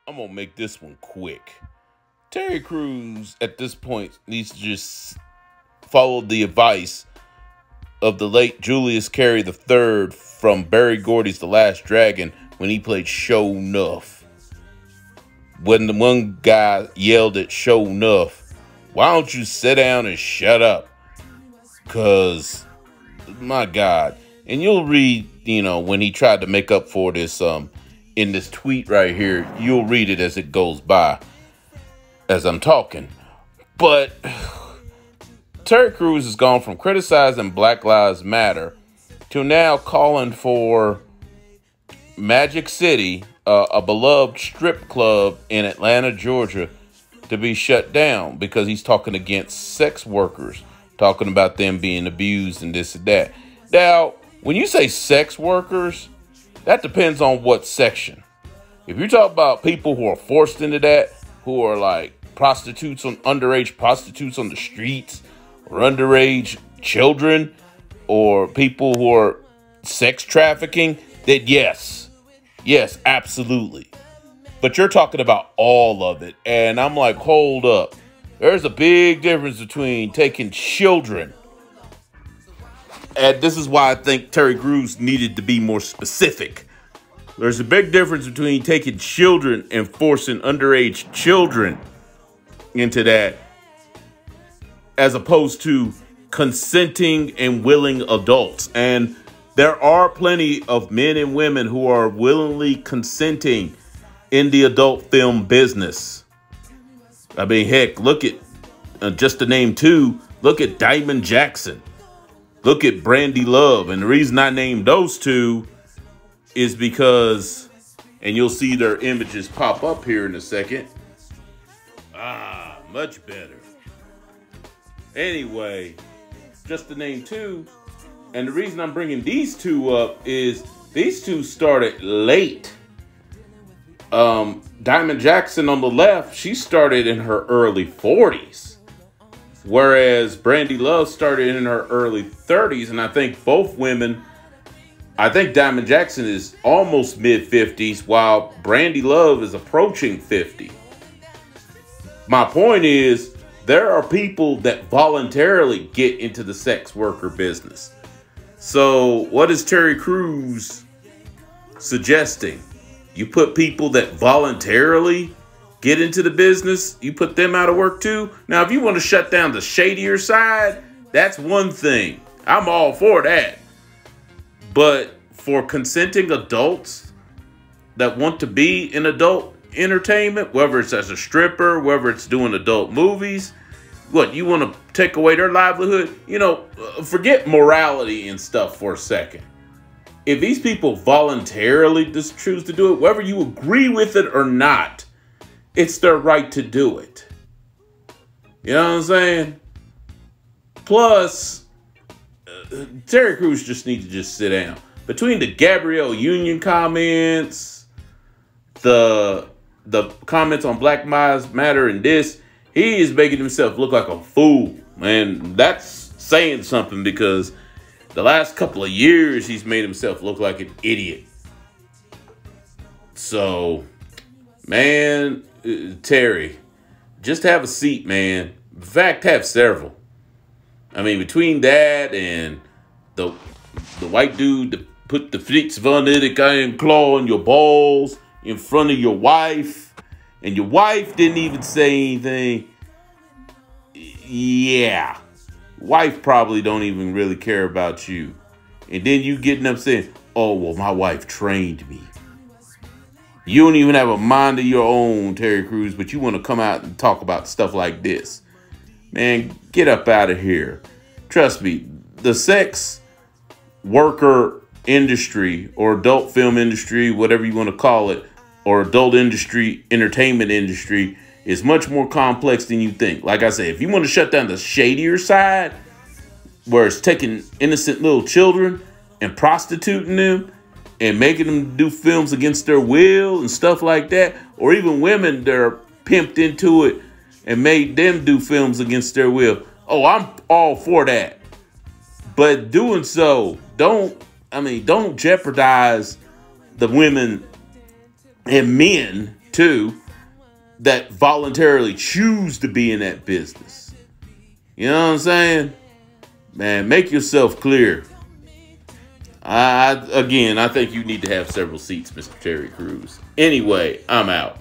I'm gonna make this one quick. Terry Crews at this point needs to just follow the advice of the late Julius Carey III from Barry Gordy's The Last Dragon when he played Show Nuff. When the one guy yelled at Show Nuff, why don't you sit down and shut up? Cause my God. And you'll read, when he tried to make up for this in this tweet right here, you'll read it as it goes by as I'm talking. But Terry Crews has gone from criticizing Black Lives Matter to now calling for Magic City, a beloved strip club in Atlanta, Georgia, to be shut down because he's talking against sex workers, talking about them being abused and this and that. Now, when you say sex workers, that depends on what section. If you talk about people who are forced into that, who are like underage prostitutes on the streets, or underage children, or people who are sex trafficking, then yes, absolutely. But you're talking about all of it. And I'm like, hold up. There's a big difference between taking children. And this is why I think Terry Crews needed to be more specific. There's a big difference between taking children and forcing underage children into that, as opposed to consenting and willing adults. And there are plenty of men and women who are willingly consenting in the adult film business. I mean, heck, look at, just to name two, look at Diamond Jackson. Look at Brandy Love. And the reason I named those two is because, and you'll see their images pop up here in a second. Ah, much better. Anyway, just to name two. And the reason I'm bringing these two up is these two started late. Diamond Jackson on the left, she started in her early 40s. Whereas Brandy Love started in her early 30s. And I think both women, I think Diamond Jackson is almost mid-50s, while Brandy Love is approaching 50. My point is, there are people that voluntarily get into the sex worker business. So what is Terry Crews suggesting? You put people that voluntarily get into the business, you put them out of work too? Now, if you want to shut down the shadier side, that's one thing. I'm all for that. But for consenting adults that want to be in adult entertainment, whether it's as a stripper, whether it's doing adult movies, what, you want to take away their livelihood? Forget morality and stuff for a second. If these people voluntarily just choose to do it, whether you agree with it or not, it's their right to do it. You know what I'm saying? Plus, Terry Crews just needs to just sit down. Between the Gabrielle Union comments, the comments on Black Lives Matter and this, he is making himself look like a fool. And that's saying something, because the last couple of years he's made himself look like an idiot. So, man, Terry, just have a seat, man. In fact, have several. I mean, between that and the white dude that put the Fritz von Iron claw on your balls in front of your wife, and your wife didn't even say anything. Yeah. Wife probably don't even really care about you. And then you getting up saying, oh, well, my wife trained me. You don't even have a mind of your own, Terry Crews, but you want to come out and talk about stuff like this. Man, get up out of here. Trust me, the sex worker industry, or adult film industry, whatever you want to call it, or adult industry, entertainment industry, is much more complex than you think. Like I said, if you want to shut down the shadier side, where it's taking innocent little children and prostituting them and making them do films against their will and stuff like that, or even women that are pimped into it and made them do films against their will. Oh, I'm all for that. But doing so, don't jeopardize the women and men too, that voluntarily choose to be in that business. You know what I'm saying? Man, make yourself clear. I think you need to have several seats, Mr. Terry Crews. Anyway, I'm out.